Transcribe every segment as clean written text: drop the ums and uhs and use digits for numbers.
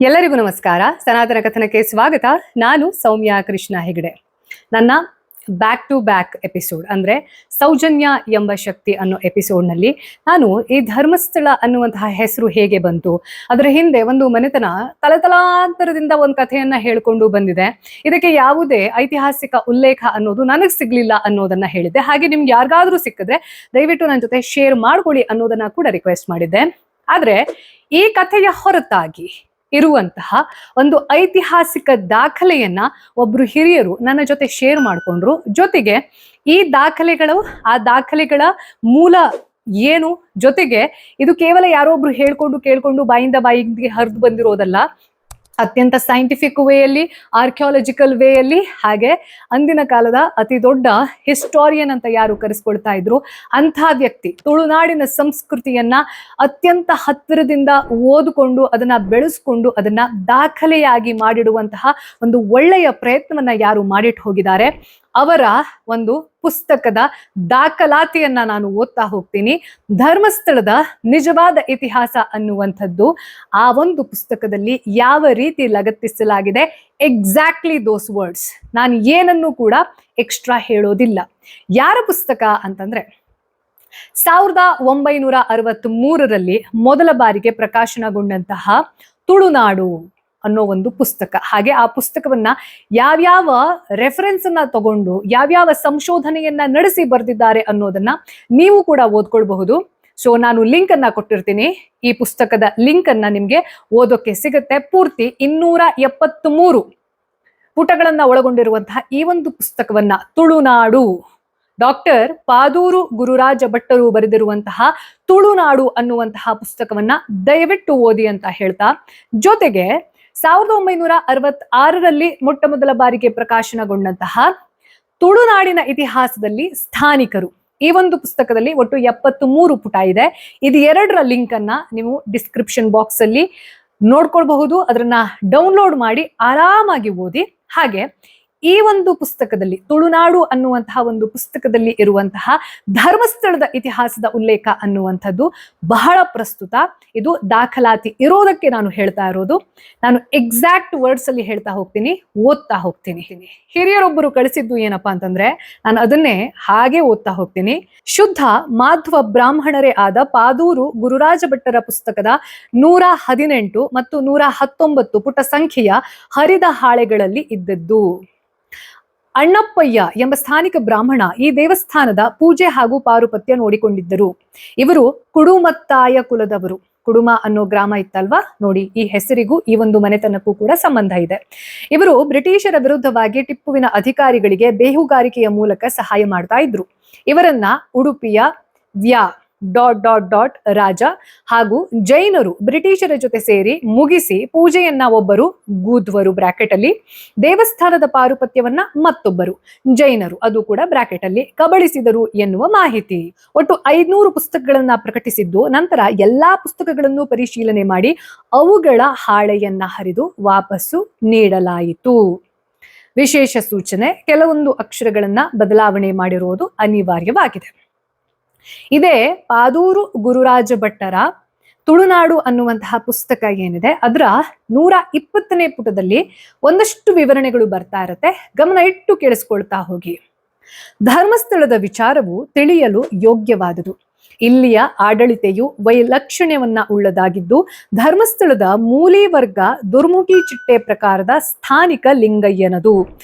ಎಲ್ಲರಿಗೂ ನಮಸ್ಕಾರ. ಸನಾತನ ಕಥನಕ್ಕೆ ಸ್ವಾಗತ. ನಾನು ಸೌಮ್ಯ ಕೃಷ್ಣ ಹೆಗಡೆ. ನನ್ನ ಬ್ಯಾಕ್ ಟು ಬ್ಯಾಕ್ ಎಪಿಸೋಡ್ ಅಂದ್ರೆ ಸೌಜನ್ಯ ಎಂಬ ಶಕ್ತಿ ಅನ್ನೋ ಎಪಿಸೋಡ್ನಲ್ಲಿ ನಾನು ಈ ಧರ್ಮಸ್ಥಳ ಅನ್ನುವಂತಹ ಹೆಸರು ಹೇಗೆ ಬಂತು, ಅದರ ಹಿಂದೆ ಒಂದು ಮನೆತನ ತಲತಲಾಂತರದಿಂದ ಒಂದು ಕಥೆಯನ್ನ ಹೇಳ್ಕೊಂಡು ಬಂದಿದೆ. ಇದಕ್ಕೆ ಯಾವುದೇ ಐತಿಹಾಸಿಕ ಉಲ್ಲೇಖ ಅನ್ನೋದು ನನಗೆ ಸಿಗ್ಲಿಲ್ಲ ಅನ್ನೋದನ್ನ ಹೇಳಿದ್ದೆ. ಹಾಗೆ ನಿಮ್ಗೆ ಯಾರಿಗಾದ್ರೂ ಸಿಕ್ಕಿದ್ರೆ ದಯವಿಟ್ಟು ನನ್ನ ಜೊತೆ ಶೇರ್ ಮಾಡ್ಕೊಳ್ಳಿ ಅನ್ನೋದನ್ನ ಕೂಡ ರಿಕ್ವೆಸ್ಟ್ ಮಾಡಿದ್ದೆ. ಆದ್ರೆ ಈ ಕಥೆಯ ಹೊರತಾಗಿ ಇರುವಂತಹ ಒಂದು ಐತಿಹಾಸಿಕ ದಾಖಲೆಯನ್ನ ಒಬ್ರು ಹಿರಿಯರು ನನ್ನ ಜೊತೆ ಶೇರ್ ಮಾಡ್ಕೊಂಡ್ರು. ಜೊತೆಗೆ ಈ ಆ ದಾಖಲೆಗಳ ಮೂಲ ಏನು, ಜೊತೆಗೆ ಇದು ಕೇವಲ ಯಾರೋ ಒಬ್ರು ಕೇಳ್ಕೊಂಡು ಬಾಯಿಂದ ಬಾಯಿಗೆ ಹರಿದು ಬಂದಿರೋದಲ್ಲ, ಅತ್ಯಂತ ಸೈಂಟಿಫಿಕ್ ವೇಯಲ್ಲಿ, ಆರ್ಕಿಯಾಲಜಿಕಲ್ ವೇಯಲ್ಲಿ, ಹಾಗೆ ಅಂದಿನ ಕಾಲದ ಅತಿ ದೊಡ್ಡ ಹಿಸ್ಟೋರಿಯನ್ ಅಂತ ಯಾರು ಕರೆಸ್ಕೊಳ್ತಾ ಇದ್ರು ಅಂಥ ವ್ಯಕ್ತಿ ತುಳುನಾಡಿನ ಸಂಸ್ಕೃತಿಯನ್ನ ಅತ್ಯಂತ ಹತ್ತಿರದಿಂದ ಓದಿಕೊಂಡು ಅದನ್ನ ಬೆಳೆಸ್ಕೊಂಡು ಅದನ್ನ ದಾಖಲೆಯಾಗಿ ಮಾಡಿಡುವಂತಹ ಒಂದು ಒಳ್ಳೆಯ ಪ್ರಯತ್ನವನ್ನ ಯಾರು ಮಾಡಿಟ್ಟು ಹೋಗಿದ್ದಾರೆ ಅವರ ಒಂದು ಪುಸ್ತಕದ ದಾಖಲಾತಿಯನ್ನ ನಾನು ಓದ್ತಾ ಹೋಗ್ತೀನಿ. ಧರ್ಮಸ್ಥಳದ ನಿಜವಾದ ಇತಿಹಾಸ ಅನ್ನುವಂಥದ್ದು ಆ ಒಂದು ಪುಸ್ತಕದಲ್ಲಿ ಯಾವ ರೀತಿ ಲಗತ್ತಿಸಲಾಗಿದೆ, ಎಕ್ಸಾಕ್ಟ್ಲಿ ದೋಸ್ ವರ್ಡ್ಸ್. ನಾನು ಏನನ್ನು ಕೂಡ ಎಕ್ಸ್ಟ್ರಾ ಹೇಳೋದಿಲ್ಲ. ಯಾರ ಪುಸ್ತಕ ಅಂತಂದ್ರೆ 1963ರಲ್ಲಿ ಮೊದಲ ಬಾರಿಗೆ ಪ್ರಕಾಶನಗೊಂಡಂತಹ ತುಳುನಾಡು ಅನ್ನೋ ಒಂದು ಪುಸ್ತಕ. ಹಾಗೆ ಆ ಪುಸ್ತಕವನ್ನ ಯಾವ್ಯಾವ ರೆಫರೆನ್ಸ್ ಅನ್ನ ತಗೊಂಡು ಯಾವ್ಯಾವ ಸಂಶೋಧನೆಯನ್ನ ನಡೆಸಿ ಬರೆದಿದ್ದಾರೆ ಅನ್ನೋದನ್ನ ನೀವು ಕೂಡ ಓದ್ಕೊಳ್ಬಹುದು. ಸೊ ನಾನು ಲಿಂಕ್ ಅನ್ನ ಕೊಟ್ಟಿರ್ತೀನಿ. ಈ ಪುಸ್ತಕದ ಲಿಂಕ್ ಅನ್ನ ನಿಮ್ಗೆ ಓದೋಕೆ ಸಿಗುತ್ತೆ. ಪೂರ್ತಿ 273 ಪುಟಗಳನ್ನ ಒಳಗೊಂಡಿರುವಂತಹ ಈ ಒಂದು ಪುಸ್ತಕವನ್ನ ತುಳುನಾಡು, ಡಾಕ್ಟರ್ ಪಾದೂರು ಗುರುರಾಜ ಭಟ್ಟರು ಬರೆದಿರುವಂತಹ ತುಳುನಾಡು ಅನ್ನುವಂತಹ ಪುಸ್ತಕವನ್ನ ದಯವಿಟ್ಟು ಓದಿ ಅಂತ ಹೇಳ್ತಾ, ಜೊತೆಗೆ 1966ರಲ್ಲಿ ಮೊಟ್ಟ ಮೊದಲ ಬಾರಿಗೆ ಪ್ರಕಾಶನಗೊಂಡಂತಹ ತುಳುನಾಡಿನ ಇತಿಹಾಸದಲ್ಲಿ ಸ್ಥಾನಿಕರು, ಈ ಒಂದು ಪುಸ್ತಕದಲ್ಲಿ ಒಟ್ಟು 73 ಪುಟ ಇದೆ. ಇದು ಎರಡರ ಲಿಂಕ್ ಅನ್ನ ನೀವು ಡಿಸ್ಕ್ರಿಪ್ಷನ್ ಬಾಕ್ಸ್ ಅಲ್ಲಿ ನೋಡ್ಕೊಳ್ಬಹುದು. ಅದನ್ನ ಡೌನ್ಲೋಡ್ ಮಾಡಿ ಆರಾಮಾಗಿ ಓದಿ. ಹಾಗೆ ಈ ಒಂದು ಪುಸ್ತಕದಲ್ಲಿ ತುಳುನಾಡು ಅನ್ನುವಂತಹ ಒಂದು ಪುಸ್ತಕದಲ್ಲಿ ಇರುವಂತಹ ಧರ್ಮಸ್ಥಳದ ಇತಿಹಾಸದ ಉಲ್ಲೇಖ ಅನ್ನುವಂಥದ್ದು ಬಹಳ ಪ್ರಸ್ತುತ. ಇದು ದಾಖಲಾತಿ ಇರೋದಕ್ಕೆ ನಾನು ಹೇಳ್ತಾ ಇರೋದು. ನಾನು ಎಕ್ಸಾಕ್ಟ್ ವರ್ಡ್ಸ್ ಅಲ್ಲಿ ಹೇಳ್ತಾ ಹೋಗ್ತೀನಿ, ಓದ್ತಾ ಹೋಗ್ತೀನಿ. ಹಿರಿಯರೊಬ್ಬರು ಕಳಿಸಿದ್ದು ಏನಪ್ಪಾ ಅಂತಂದ್ರೆ ನಾನು ಅದನ್ನೇ ಹಾಗೆ ಓದ್ತಾ ಹೋಗ್ತೀನಿ. ಶುದ್ಧ ಮಾಧ್ವ ಬ್ರಾಹ್ಮಣರೇ ಆದ ಪಾದೂರು ಗುರುರಾಜ ಭಟ್ಟರ ಪುಸ್ತಕದ 118 ಮತ್ತು 119 ಪುಟ ಸಂಖ್ಯೆಯ ಹರಿದ ಹಾಳೆಗಳಲ್ಲಿ ಇದ್ದದ್ದು. ಅಣ್ಣಪ್ಪಯ್ಯ ಎಂಬ ಸ್ಥಾನಿಕ ಬ್ರಾಹ್ಮಣ ಈ ದೇವಸ್ಥಾನದ ಪೂಜೆ ಹಾಗೂ ಪಾರುಪತ್ಯ ನೋಡಿಕೊಂಡಿದ್ದರು. ಇವರು ಕುಡುಮತ್ತಾಯ ಕುಲದವರು. ಕುಡುಮ ಅನ್ನೋ ಗ್ರಾಮ ಇತ್ತಲ್ವಾ ನೋಡಿ, ಈ ಹೆಸರಿಗೂ ಈ ಒಂದು ಮನೆತನಕ್ಕೂ ಕೂಡ ಸಂಬಂಧ ಇದೆ. ಇವರು ಬ್ರಿಟಿಷರ ವಿರುದ್ಧವಾಗಿ ಟಿಪ್ಪುವಿನ ಅಧಿಕಾರಿಗಳಿಗೆ ಬೇಹುಗಾರಿಕೆಯ ಮೂಲಕ ಸಹಾಯ ಮಾಡ್ತಾ ಇದ್ರು. ಇವರನ್ನ ಉಡುಪಿಯ ರಾಜ ಹಾಗೂ ಜೈನರು ಬ್ರಿಟಿಷರ ಜೊತೆ ಸೇರಿ ಮುಗಿಸಿ ಪೂಜೆಯನ್ನ ಒಬ್ಬರು ಗೂದ್ವರು ಬ್ರಾಕೆಟ್ ಅಲ್ಲಿ, ದೇವಸ್ಥಾನದ ಪಾರುಪತ್ಯವನ್ನ ಮತ್ತೊಬ್ಬರು ಜೈನರು ಅದು ಕೂಡ ಬ್ರಾಕೆಟ್ ಅಲ್ಲಿ ಕಬಳಿಸಿದರು ಎನ್ನುವ ಮಾಹಿತಿ. ಒಟ್ಟು 500 ಪುಸ್ತಕಗಳನ್ನ ಪ್ರಕಟಿಸಿದ್ದು, ನಂತರ ಎಲ್ಲಾ ಪುಸ್ತಕಗಳನ್ನು ಪರಿಶೀಲನೆ ಮಾಡಿ ಅವುಗಳ ಹಾಳೆಯನ್ನ ಹರಿದು ವಾಪಸ್ಸು ನೀಡಲಾಯಿತು. ವಿಶೇಷ ಸೂಚನೆ, ಕೆಲವೊಂದು ಅಕ್ಷರಗಳನ್ನ ಬದಲಾವಣೆ ಮಾಡಿರುವುದು ಅನಿವಾರ್ಯವಾಗಿದೆ. ಇದೇ ಪಾದೂರು ಗುರುರಾಜ ಭಟ್ಟರ ತುಳುನಾಡು ಅನ್ನುವಂತಹ ಪುಸ್ತಕ ಏನಿದೆ ಅದರ 120ನೇ ಪುಟದಲ್ಲಿ ಒಂದಷ್ಟು ವಿವರಣೆಗಳು ಬರ್ತಾ ಇರತ್ತೆ. ಗಮನ ಇಟ್ಟು ಕೇಳಿಸ್ಕೊಳ್ತಾ ಹೋಗಿ. ಧರ್ಮಸ್ಥಳದ ವಿಚಾರವು ತಿಳಿಯಲು ಯೋಗ್ಯವಾದುದು. ಇಲ್ಲಿಯ ಆಡಳಿತೆಯು ವೈಲಕ್ಷಣ್ಯವನ್ನ ಉಳ್ಳದಾಗಿದ್ದು, ಧರ್ಮಸ್ಥಳದ ಮೂಲಿ ವರ್ಗ ದುರ್ಮುಖಿ ಚಿಟ್ಟೆ ಪ್ರಕಾರದ ಸ್ಥಾನಿಕ ಲಿಂಗಯ್ಯನದು.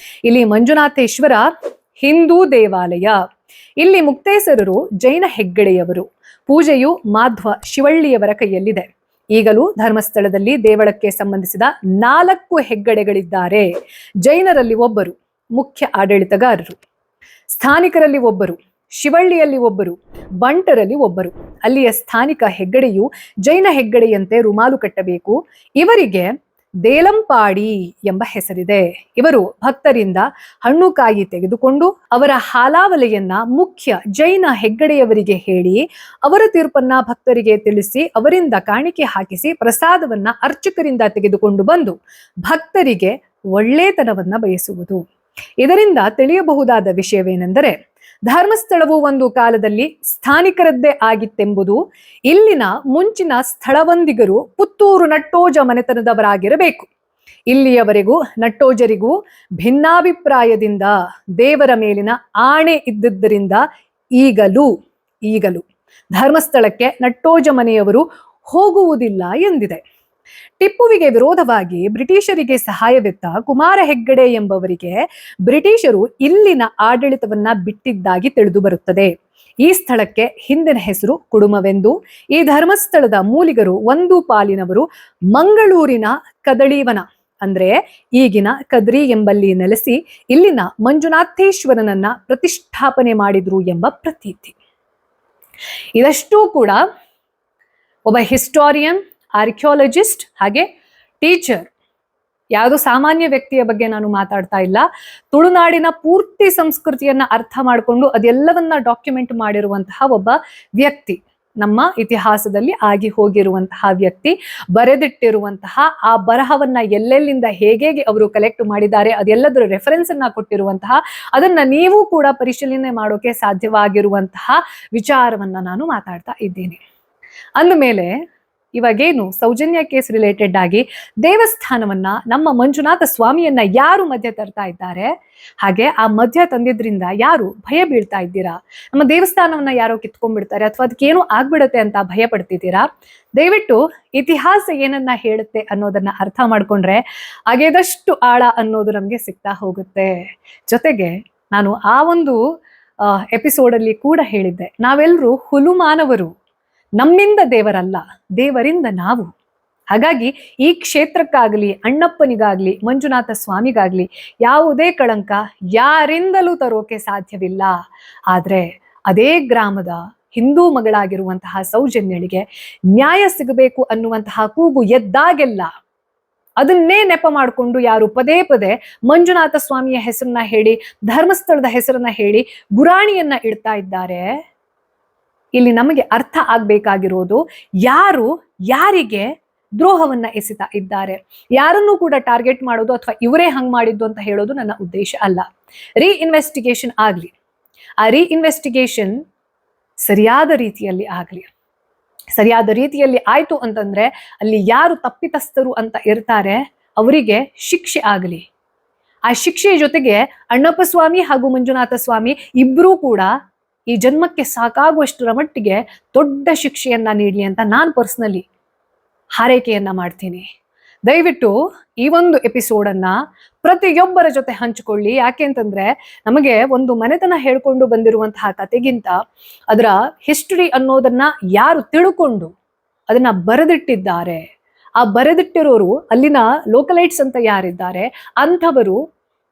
ಇಲ್ಲಿ ಮಂಜುನಾಥೇಶ್ವರ ಹಿಂದೂ ದೇವಾಲಯ. ಇಲ್ಲಿ ಮುಕ್ತೇಸರರು ಜೈನ ಹೆಗ್ಗಡೆಯವರು. ಪೂಜೆಯು ಮಾಧ್ವ ಶಿವಳ್ಳಿಯವರ ಕೈಯಲ್ಲಿದೆ. ಈಗಲೂ ಧರ್ಮಸ್ಥಳದಲ್ಲಿ ದೇವಳಕ್ಕೆ ಸಂಬಂಧಿಸಿದ 4 ಹೆಗ್ಗಡೆಗಳಿದ್ದಾರೆ. ಜೈನರಲ್ಲಿ ಒಬ್ಬರು ಮುಖ್ಯ ಆಡಳಿತಗಾರರು, ಸ್ಥಾನಿಕರಲ್ಲಿ ಒಬ್ಬರು, ಶಿವಳ್ಳಿಯಲ್ಲಿ ಒಬ್ಬರು, ಬಂಟರಲ್ಲಿ ಒಬ್ಬರು. ಅಲ್ಲಿಯ ಸ್ಥಾನಿಕ ಹೆಗ್ಗಡೆಯು ಜೈನ ಹೆಗ್ಗಡೆಯಂತೆ ರುಮಾಲು ಕಟ್ಟಬೇಕು. ಇವರಿಗೆ ದೇಲಂಪಾಡಿ ಎಂಬ ಹೆಸರಿದೆ. ಇವರು ಭಕ್ತರಿಂದ ಹಣ್ಣು ಕಾಯಿ ತೆಗೆದುಕೊಂಡು ಅವರ ಹಾಲಾವಲೆಯನ್ನ ಮುಖ್ಯ ಜೈನ ಹೆಗ್ಗಡೆಯವರಿಗೆ ಹೇಳಿ ಅವರ ತೀರ್ಪನ್ನ ಭಕ್ತರಿಗೆ ತಿಳಿಸಿ ಅವರಿಂದ ಕಾಣಿಕೆ ಹಾಕಿಸಿ ಪ್ರಸಾದವನ್ನ ಅರ್ಚಕರಿಂದ ತೆಗೆದುಕೊಂಡು ಬಂದು ಭಕ್ತರಿಗೆ ಒಳ್ಳೆತನವನ್ನ ಬಯಸುವುದು. ಇದರಿಂದ ತಿಳಿಯಬಹುದಾದ ವಿಷಯವೇನೆಂದರೆ ಧರ್ಮಸ್ಥಳವು ಒಂದು ಕಾಲದಲ್ಲಿ ಸ್ಥಾನಿಕರದ್ದೇ ಆಗಿತ್ತೆಂಬುದು ಇಲ್ಲಿನ ಮುಂಚಿನ ಸ್ಥಳವಂದಿಗರು ಪುತ್ತೂರು ನಟ್ಟೋಜ ಮನೆತನದವರಾಗಿರಬೇಕು. ಇಲ್ಲಿಯವರೆಗೂ ನಟ್ಟೋಜರಿಗೂ ಭಿನ್ನಾಭಿಪ್ರಾಯದಿಂದ ದೇವರ ಮೇಲಿನ ಆಣೆ ಇದ್ದಿದ್ದರಿಂದ ಈಗಲೂ ಧರ್ಮಸ್ಥಳಕ್ಕೆ ನಟ್ಟೋಜ ಮನೆಯವರು ಹೋಗುವುದಿಲ್ಲ ಎಂದಿದೆ. ಟಿಪ್ಪುವಿಗೆ ವಿರೋಧವಾಗಿ ಬ್ರಿಟಿಷರಿಗೆ ಸಹಾಯವೆತ್ತ ಕುಮಾರ ಹೆಗ್ಗಡೆ ಎಂಬವರಿಗೆ ಬ್ರಿಟಿಷರು ಇಲ್ಲಿನ ಆಡಳಿತವನ್ನ ಬಿಟ್ಟಿದ್ದಾಗಿ ತಿಳಿದು ಬರುತ್ತದೆ. ಈ ಸ್ಥಳಕ್ಕೆ ಹಿಂದಿನ ಹೆಸರು ಕುಡುಮವೆಂದು, ಈ ಧರ್ಮಸ್ಥಳದ ಮೂಲಿಗರು ಒಂದು ಪಾಲಿನವರು ಮಂಗಳೂರಿನ ಕದಳೀವನ ಅಂದ್ರೆ ಈಗಿನ ಕದ್ರಿ ಎಂಬಲ್ಲಿ ನೆಲೆಸಿ ಇಲ್ಲಿನ ಮಂಜುನಾಥೇಶ್ವರನನ್ನ ಪ್ರತಿಷ್ಠಾಪನೆ ಮಾಡಿದ್ರು ಎಂಬ ಪ್ರತೀತಿ. ಇದಷ್ಟೂ ಕೂಡ ಒಬ್ಬ ಹಿಸ್ಟೋರಿಯನ್, ಆರ್ಕಿಯಾಲಜಿಸ್ಟ್ ಹಾಗೆ ಟೀಚರ್, ಯಾವುದೋ ಸಾಮಾನ್ಯ ವ್ಯಕ್ತಿಯ ಬಗ್ಗೆ ನಾನು ಮಾತಾಡ್ತಾ ಇಲ್ಲ. ತುಳುನಾಡಿನ ಪೂರ್ತಿ ಸಂಸ್ಕೃತಿಯನ್ನ ಅರ್ಥ ಮಾಡಿಕೊಂಡು ಅದೆಲ್ಲವನ್ನ ಡಾಕ್ಯುಮೆಂಟ್ ಮಾಡಿರುವಂತಹ ಒಬ್ಬ ವ್ಯಕ್ತಿ, ನಮ್ಮ ಇತಿಹಾಸದಲ್ಲಿ ಆಗಿ ಹೋಗಿರುವಂತಹ ವ್ಯಕ್ತಿ, ಬರೆದಿಟ್ಟಿರುವಂತಹ ಆ ಬರಹವನ್ನ ಎಲ್ಲೆಲ್ಲಿಂದ ಹೇಗೆ ಅವರು ಕಲೆಕ್ಟ್ ಮಾಡಿದ್ದಾರೆ ಅದೆಲ್ಲದರ ರೆಫರೆನ್ಸ್ ಅನ್ನ ಕೊಟ್ಟಿರುವಂತಹ, ಅದನ್ನ ನೀವು ಕೂಡ ಪರಿಶೀಲನೆ ಮಾಡೋಕೆ ಸಾಧ್ಯವಾಗಿರುವಂತಹ ವಿಚಾರವನ್ನ ನಾನು ಮಾತಾಡ್ತಾ ಇದ್ದೀನಿ. ಅಂದಮೇಲೆ ಇವಾಗೇನು ಸೌಜನ್ಯ ಕೇಸ್ ರಿಲೇಟೆಡ್ ಆಗಿ ದೇವಸ್ಥಾನವನ್ನ, ನಮ್ಮ ಮಂಜುನಾಥ ಸ್ವಾಮಿಯನ್ನ ಯಾರು ಮಧ್ಯ ತರ್ತಾ ಇದ್ದಾರೆ, ಹಾಗೆ ಆ ಮಧ್ಯ ತಂದಿದ್ರಿಂದ ಯಾರು ಭಯ ಬೀಳ್ತಾ ಇದ್ದೀರಾ, ನಮ್ಮ ದೇವಸ್ಥಾನವನ್ನ ಯಾರೋ ಕಿತ್ಕೊಂಡ್ಬಿಡ್ತಾರೆ ಅಥವಾ ಅದಕ್ಕೇನು ಆಗ್ಬಿಡತ್ತೆ ಅಂತ ಭಯ ಪಡ್ತಿದ್ದೀರಾ, ದಯವಿಟ್ಟು ಇತಿಹಾಸ ಏನನ್ನ ಹೇಳುತ್ತೆ ಅನ್ನೋದನ್ನ ಅರ್ಥ ಮಾಡ್ಕೊಂಡ್ರೆ ಹಾಗೆದಷ್ಟು ಆಳ ಅನ್ನೋದು ನಮ್ಗೆ ಸಿಗ್ತಾ ಹೋಗುತ್ತೆ. ಜೊತೆಗೆ ನಾನು ಆ ಒಂದು ಎಪಿಸೋಡಲ್ಲಿ ಕೂಡ ಹೇಳಿದ್ದೆ, ನಾವೆಲ್ಲರೂ ಹುಲು ಮಾನವರು, ನಮ್ಮಿಂದ ದೇವರಲ್ಲ, ದೇವರಿಂದ ನಾವು. ಹಾಗಾಗಿ ಈ ಕ್ಷೇತ್ರಕ್ಕಾಗಲಿ, ಅಣ್ಣಪ್ಪನಿಗಾಗ್ಲಿ, ಮಂಜುನಾಥ ಸ್ವಾಮಿಗಾಗ್ಲಿ ಯಾವುದೇ ಕಳಂಕ ಯಾರಿಂದಲೂ ತರೋಕೆ ಸಾಧ್ಯವಿಲ್ಲ. ಆದ್ರೆ ಅದೇ ಗ್ರಾಮದ ಹಿಂದೂ ಮಗಳಾಗಿರುವಂತಹ ಸೌಜನ್ಯಳಿಗೆ ನ್ಯಾಯ ಸಿಗಬೇಕು ಅನ್ನುವಂತಹ ಕೂಗು ಎದ್ದಾಗೆಲ್ಲ ಅದನ್ನೇ ನೆಪ ಮಾಡಿಕೊಂಡು ಯಾರು ಪದೇ ಪದೇ ಮಂಜುನಾಥ ಸ್ವಾಮಿಯ ಹೆಸರನ್ನ ಹೇಳಿ, ಧರ್ಮಸ್ಥಳದ ಹೆಸರನ್ನ ಹೇಳಿ ಗುರಾಣಿಯನ್ನ ಇಡ್ತಾ ಇದ್ದಾರೆ. ಇಲ್ಲಿ ನಮಗೆ ಅರ್ಥ ಆಗ್ಬೇಕಾಗಿರೋದು, ಯಾರು ಯಾರಿಗೆ ದ್ರೋಹವನ್ನ ಎಸೆತಾ ಇದ್ದಾರೆ, ಯಾರನ್ನೂ ಕೂಡ ಟಾರ್ಗೆಟ್ ಮಾಡೋದು ಅಥವಾ ಇವರೇ ಹಂಗ್ ಮಾಡಿದ್ದು ಅಂತ ಹೇಳೋದು ನನ್ನ ಉದ್ದೇಶ ಅಲ್ಲ. ರೀಇನ್ವೆಸ್ಟಿಗೇಷನ್ ಆಗ್ಲಿ, ಆ ರೀಇನ್ವೆಸ್ಟಿಗೇಷನ್ ಸರಿಯಾದ ರೀತಿಯಲ್ಲಿ ಆಗ್ಲಿ. ಸರಿಯಾದ ರೀತಿಯಲ್ಲಿ ಆಯ್ತು ಅಂತಂದ್ರೆ ಅಲ್ಲಿ ಯಾರು ತಪ್ಪಿತಸ್ಥರು ಅಂತ ಇರ್ತಾರೆ ಅವರಿಗೆ ಶಿಕ್ಷೆ ಆಗಲಿ. ಆ ಶಿಕ್ಷೆಯ ಜೊತೆಗೆ ಅಣ್ಣಪ್ಪ ಸ್ವಾಮಿ ಹಾಗೂ ಮಂಜುನಾಥ ಸ್ವಾಮಿ ಇಬ್ರೂ ಕೂಡ ಈ ಜನ್ಮಕ್ಕೆ ಸಾಕಾಗುವಷ್ಟರ ಮಟ್ಟಿಗೆ ದೊಡ್ಡ ಶಿಕ್ಷೆಯನ್ನ ನೀಡಲಿ ಅಂತ ನಾನು ಪರ್ಸನಲಿ ಹಾರೈಕೆಯನ್ನ ಮಾಡ್ತೀನಿ. ದಯವಿಟ್ಟು ಈ ಒಂದು ಎಪಿಸೋಡನ್ನ ಪ್ರತಿಯೊಬ್ಬರ ಜೊತೆ ಹಂಚಿಕೊಳ್ಳಿ. ಯಾಕೆ ಅಂತಂದ್ರೆ ನಮಗೆ ಒಂದು ಮನೆತನ ಹೇಳ್ಕೊಂಡು ಬಂದಿರುವಂತಹ ಕತೆಗಿಂತ ಅದರ ಹಿಸ್ಟರಿ ಅನ್ನೋದನ್ನ ಯಾರು ತಿಳ್ಕೊಂಡು ಅದನ್ನ ಬರೆದಿಟ್ಟಿದ್ದಾರೆ, ಆ ಬರೆದಿಟ್ಟಿರೋರು ಅಲ್ಲಿನ ಲೋಕಲೈಟ್ಸ್ ಅಂತ ಯಾರಿದ್ದಾರೆ ಅಂಥವರು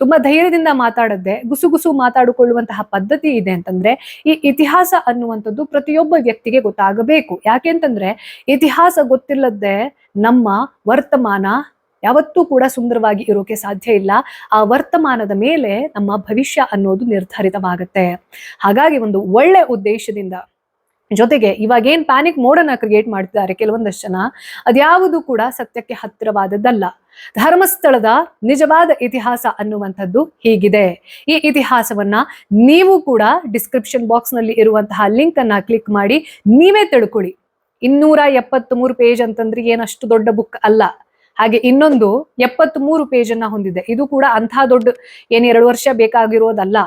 ತುಂಬಾ ಧೈರ್ಯದಿಂದ ಮಾತಾಡದೆ ಗುಸುಗುಸು ಮಾತಾಡಿಕೊಳ್ಳುವಂತಹ ಪದ್ಧತಿ ಇದೆ ಅಂತಂದ್ರೆ ಈ ಇತಿಹಾಸ ಅನ್ನುವಂಥದ್ದು ಪ್ರತಿಯೊಬ್ಬ ವ್ಯಕ್ತಿಗೆ ಗೊತ್ತಾಗಬೇಕು. ಯಾಕೆ ಅಂತಂದ್ರೆ ಇತಿಹಾಸ ಗೊತ್ತಿಲ್ಲದೆ ನಮ್ಮ ವರ್ತಮಾನ ಯಾವತ್ತೂ ಕೂಡ ಸುಂದರವಾಗಿ ಇರೋಕೆ ಸಾಧ್ಯ ಇಲ್ಲ. ಆ ವರ್ತಮಾನದ ಮೇಲೆ ನಮ್ಮ ಭವಿಷ್ಯ ಅನ್ನೋದು ನಿರ್ಧಾರಿತವಾಗುತ್ತೆ. ಹಾಗಾಗಿ ಒಂದು ಒಳ್ಳೆ ಉದ್ದೇಶದಿಂದ, ಜೊತೆಗೆ ಇವಾಗೇನ್ ಪ್ಯಾನಿಕ್ ಮೋಡನ್ನ ಕ್ರಿಯೇಟ್ ಮಾಡ್ತಿದ್ದಾರೆ ಕೆಲವೊಂದಷ್ಟು ಜನ, ಅದ್ಯಾವುದು ಕೂಡ ಸತ್ಯಕ್ಕೆ ಹತ್ತಿರವಾದದ್ದಲ್ಲ. ಧರ್ಮಸ್ಥಳದ ನಿಜವಾದ ಇತಿಹಾಸ ಅನ್ನುವಂಥದ್ದು ಹೀಗಿದೆ. ಈ ಇತಿಹಾಸವನ್ನ ನೀವು ಕೂಡ ಡಿಸ್ಕ್ರಿಪ್ಷನ್ ಬಾಕ್ಸ್ ನಲ್ಲಿ ಇರುವಂತಹ ಲಿಂಕ್ ಅನ್ನ ಕ್ಲಿಕ್ ಮಾಡಿ ನೀವೇ ತಿಳ್ಕೊಳ್ಳಿ. 273 ಪೇಜ್ ಅಂತಂದ್ರೆ ಏನಷ್ಟು ದೊಡ್ಡ ಬುಕ್ ಅಲ್ಲ. ಹಾಗೆ ಇನ್ನೊಂದು 73 ಪೇಜನ್ನ ಹೊಂದಿದೆ. ಇದು ಕೂಡ ಅಂಥ ದೊಡ್ಡ 2 ವರ್ಷ ಬೇಕಾಗಿರೋದಲ್ಲ.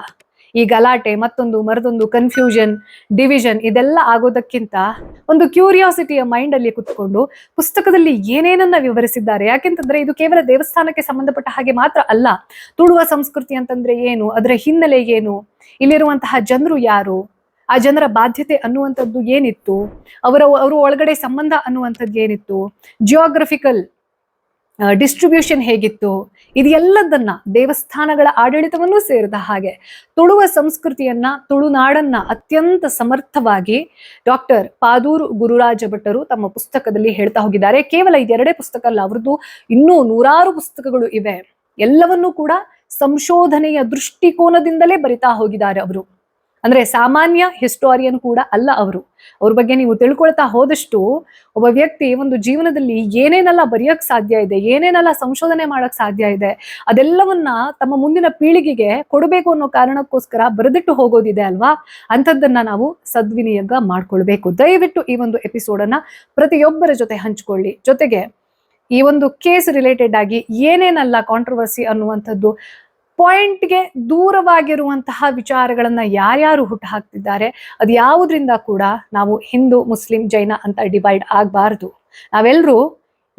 ಈ ಗಲಾಟೆ, ಮತ್ತೊಂದು ಮರದೊಂದು, ಕನ್ಫ್ಯೂಷನ್, ಡಿವಿಷನ್ ಇದೆಲ್ಲ ಆಗೋದಕ್ಕಿಂತ ಒಂದು ಕ್ಯೂರಿಯಾಸಿಟಿಯ ಮೈಂಡ್ ಅಲ್ಲಿ ಕುತ್ಕೊಂಡು ಪುಸ್ತಕದಲ್ಲಿ ಏನೇನನ್ನ ವಿವರಿಸಿದ್ದಾರೆ. ಯಾಕೆಂತಂದ್ರೆ ಇದು ಕೇವಲ ದೇವಸ್ಥಾನಕ್ಕೆ ಸಂಬಂಧಪಟ್ಟ ಹಾಗೆ ಮಾತ್ರ ಅಲ್ಲ. ತುಳುವ ಸಂಸ್ಕೃತಿ ಅಂತಂದ್ರೆ ಏನು, ಅದರ ಹಿನ್ನೆಲೆ ಏನು, ಇಲ್ಲಿರುವಂತಹ ಜನರು ಯಾರು, ಆ ಜನರ ಬಾಧ್ಯತೆ ಅನ್ನುವಂಥದ್ದು ಏನಿತ್ತು, ಅವರು ಒಳಗಡೆ ಸಂಬಂಧ ಅನ್ನುವಂಥದ್ದು ಏನಿತ್ತು, ಜಿಯೋಗ್ರಫಿಕಲ್ ಡಿಸ್ಟ್ರಿಬ್ಯೂಷನ್ ಹೇಗಿತ್ತು, ಇದೆಲ್ಲದನ್ನ ದೇವಸ್ಥಾನಗಳ ಆಡಳಿತವನ್ನು ಸೇರಿದ ಹಾಗೆ ತುಳುವ ಸಂಸ್ಕೃತಿಯನ್ನ, ತುಳುನಾಡನ್ನ ಅತ್ಯಂತ ಸಮರ್ಥವಾಗಿ ಡಾಕ್ಟರ್ ಪಾದೂರು ಗುರುರಾಜ ಭಟ್ಟರು ತಮ್ಮ ಪುಸ್ತಕದಲ್ಲಿ ಹೇಳ್ತಾ ಹೋಗಿದ್ದಾರೆ. ಕೇವಲ ಇದೆರಡೇ ಪುಸ್ತಕ ಅಲ್ಲ, ಅವ್ರದ್ದು ಇನ್ನೂ 100 ಪುಸ್ತಕಗಳು ಇವೆ. ಎಲ್ಲವನ್ನೂ ಕೂಡ ಸಂಶೋಧನೆಯ ದೃಷ್ಟಿಕೋನದಿಂದಲೇ ಬರಿತಾ ಹೋಗಿದ್ದಾರೆ ಅವರು. ಅಂದ್ರೆ ಸಾಮಾನ್ಯ ಹಿಸ್ಟೋರಿಯನ್ ಕೂಡ ಅಲ್ಲ ಅವರು. ಅವ್ರ ಬಗ್ಗೆ ನೀವು ತಿಳ್ಕೊಳ್ತಾ ಹೋದಷ್ಟು ಒಬ್ಬ ವ್ಯಕ್ತಿ ಒಂದು ಜೀವನದಲ್ಲಿ ಏನೇನೆಲ್ಲ ಬರೆಯಕ್ ಸಾಧ್ಯ ಇದೆ, ಏನೇನೆಲ್ಲ ಸಂಶೋಧನೆ ಮಾಡಕ್ ಸಾಧ್ಯ ಇದೆ, ಅದೆಲ್ಲವನ್ನ ತಮ್ಮ ಮುಂದಿನ ಪೀಳಿಗೆಗೆ ಕೊಡಬೇಕು ಅನ್ನೋ ಕಾರಣಕ್ಕೋಸ್ಕರ ಬರೆದಿಟ್ಟು ಹೋಗೋದಿದೆ ಅಲ್ವಾ, ಅಂಥದ್ದನ್ನ ನಾವು ಸದ್ವಿನಿಯೋಗ ಮಾಡ್ಕೊಳ್ಬೇಕು. ದಯವಿಟ್ಟು ಈ ಒಂದು ಎಪಿಸೋಡನ್ನ ಪ್ರತಿಯೊಬ್ಬರ ಜೊತೆ ಹಂಚ್ಕೊಳ್ಳಿ. ಜೊತೆಗೆ ಈ ಒಂದು ಕೇಸ್ ರಿಲೇಟೆಡ್ ಆಗಿ ಏನೇನಲ್ಲ ಕಾಂಟ್ರವರ್ಸಿ ಅನ್ನುವಂಥದ್ದು, ಪಾಯಿಂಟ್ಗೆ ದೂರವಾಗಿರುವಂತಹ ವಿಚಾರಗಳನ್ನ ಯಾರ್ಯಾರು ಹುಟ್ಟು ಹಾಕ್ತಿದ್ದಾರೆ, ಅದು ಯಾವುದರಿಂದ ಕೂಡ ನಾವು ಹಿಂದೂ ಮುಸ್ಲಿಂ ಜೈನ ಅಂತ ಡಿವೈಡ್ ಆಗಬಾರ್ದು. ನಾವೆಲ್ಲರೂ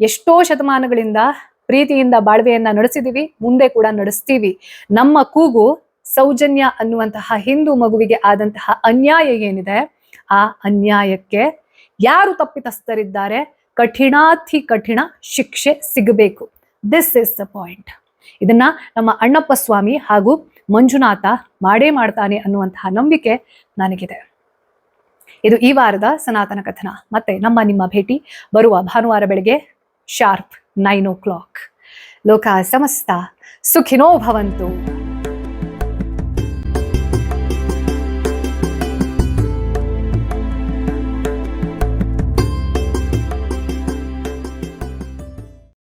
ಎಷ್ಟೋ ಶತಮಾನಗಳಿಂದ ಪ್ರೀತಿಯಿಂದ ಬಾಳ್ವೆಯನ್ನ ನಡೆಸಿದೀವಿ, ಮುಂದೆ ಕೂಡ ನಡೆಸ್ತೀವಿ. ನಮ್ಮ ಕೂಗು ಸೌಜನ್ಯ ಅನ್ನುವಂತಹ ಹಿಂದೂ ಮಗುವಿಗೆ ಆದಂತಹ ಅನ್ಯಾಯ ಏನಿದೆ, ಆ ಅನ್ಯಾಯಕ್ಕೆ ಯಾರು ತಪ್ಪಿತಸ್ಥರಿದ್ದಾರೆ ಕಠಿಣಾತಿ ಕಠಿಣ ಶಿಕ್ಷೆ ಸಿಗಬೇಕು. This is the point. ಇದನ್ನ ನಮ್ಮ ಅಣ್ಣಪ್ಪ ಸ್ವಾಮಿ ಹಾಗೂ ಮಂಜುನಾಥ ಮಾಡೇ ಮಾಡ್ತಾನೆ ಅನ್ನುವಂತಹ ನಂಬಿಕೆ ನನಗಿದೆ. ಇದು ಈ ವಾರದ ಸನಾತನ ಕಥನ. ಮತ್ತೆ ನಿಮ್ಮ ಭೇಟಿ ಬರುವ ಭಾನುವಾರ ಬೆಳಗ್ಗೆ ಶಾರ್ಪ್ 9 o'clock. ಲೋಕ ಸಮಸ್ತ ಸುಖಿನೋ ಭವಂತು.